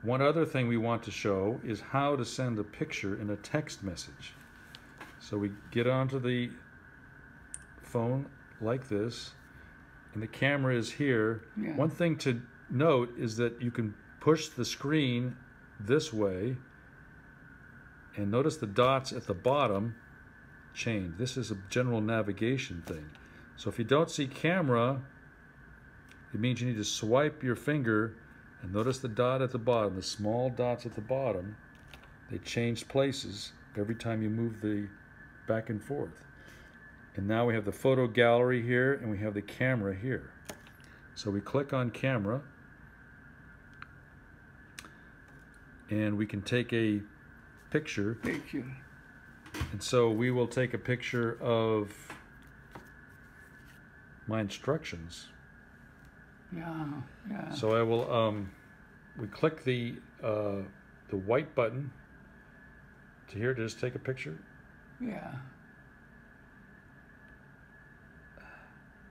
one other thing we want to show is how to send a picture in a text message. So we get onto the phone like this, and the camera is here. Yeah. One thing to note is that you can push the screen this way, and notice the dots at the bottom change. This is a general navigation thing. So if you don't see camera, it means you need to swipe your finger, and notice the dot at the bottom, the small dots at the bottom, they change places every time you move the back and forth. And now we have the photo gallery here, and we have the camera here. So we click on camera, and we can take a picture. And so we will take a picture of my instructions. Yeah, yeah. So I will, we click the white button to here to just take a picture. Yeah.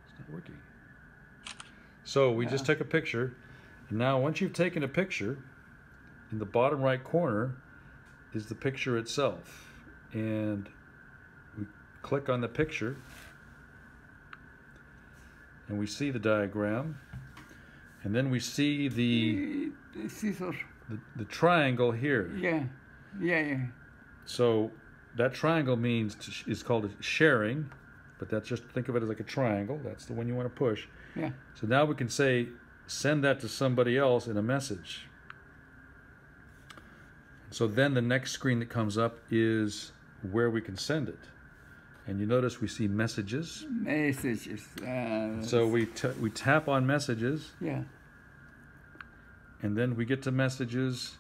It's not working. So we just took a picture. And now once you've taken a picture, in the bottom right corner is the picture itself. And we click on the picture, and we see the diagram. And then we see the triangle here. Yeah, yeah, yeah. So that triangle means is called sharing, but that's just, think of it as like a triangle. That's the one you want to push. Yeah. So now we can say, send that to somebody else in a message. So then the next screen that comes up is where we can send it. And you notice we see messages. Messages. So we tap on messages. Yeah. And then we get to messages,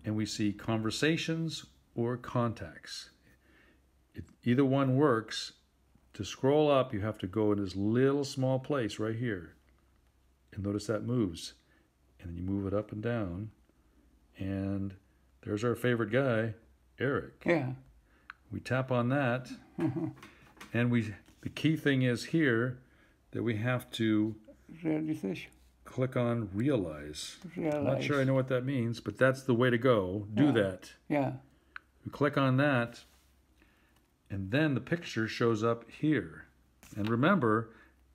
and we see conversations or contacts. Either one works. To scroll up, you have to go in this little small place right here. And notice that moves. And then you move it up and down. And there's our favorite guy, Eric. Yeah. We tap on that, and the key thing is here that we have to click on realize. I'm not sure I know what that means, but that's the way to go. Do that. Yeah. We click on that, and then the picture shows up here. And remember,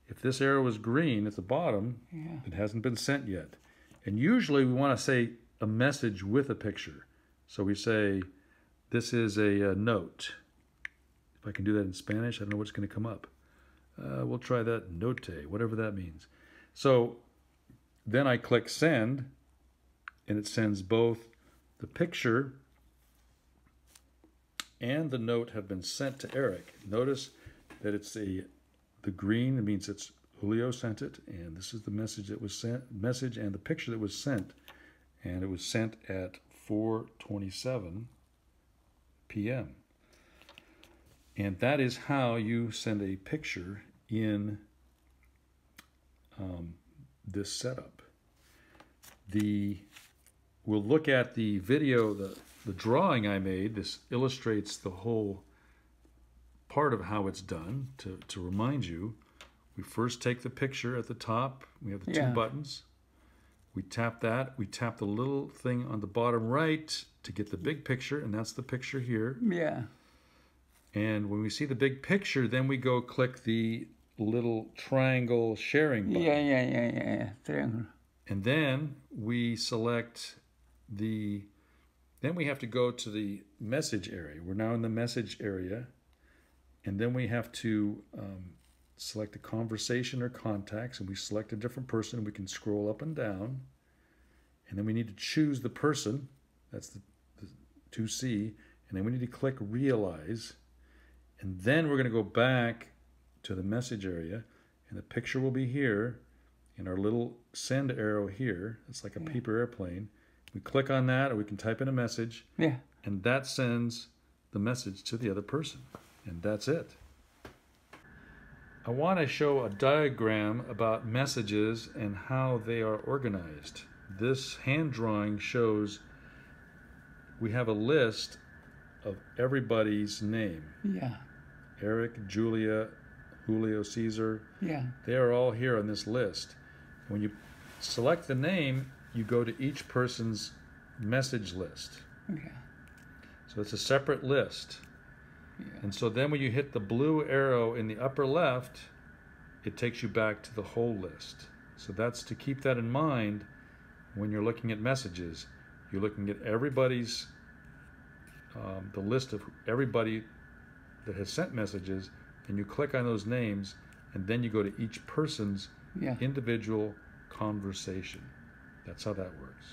if this arrow is green at the bottom, it hasn't been sent yet. And usually we want to say a message with a picture. So we say, this is a note. If I can do that in Spanish, I don't know what's going to come up. We'll try that, note, whatever that means. So then I click send, and it sends both the picture and the note have been sent to Eric. Notice that it's the green, it means it's Julio sent it, and this is the message that was sent, and the picture that was sent, and it was sent at 4:27 p.m. And that is how you send a picture in this setup. We'll look at the video, the drawing I made. This illustrates the whole part of how it's done. To remind you, we first take the picture at the top. We have the two buttons. We tap that. We tap the little thing on the bottom right to get the big picture, and that's the picture here. Yeah. And when we see the big picture, then we go click the little triangle sharing button. Yeah. Triangle. And then we select then we have to go to the message area. We're now in the message area. And then we have to select a conversation or contacts, and we select a different person. We can scroll up and down. And then we need to choose the person. That's the 2C. And then we need to click realize. And then we're going to go back to the message area, and the picture will be here, and our little send arrow here. It's like a paper airplane. We click on that, or we can type in a message, and that sends the message to the other person. And that's it. I want to show a diagram about messages and how they are organized. This hand drawing shows we have a list of everybody's name. Yeah. Eric, Julia, Julio, Caesar. Yeah. They are all here on this list. When you select the name, you go to each person's message list. Yeah. So it's a separate list. Yeah. And so then when you hit the blue arrow in the upper left, it takes you back to the whole list. So that's to keep that in mind when you're looking at messages. You're looking at everybody's, the list of everybody that has sent messages, and you click on those names, and then you go to each person's Yeah. individual conversation. That's how that works.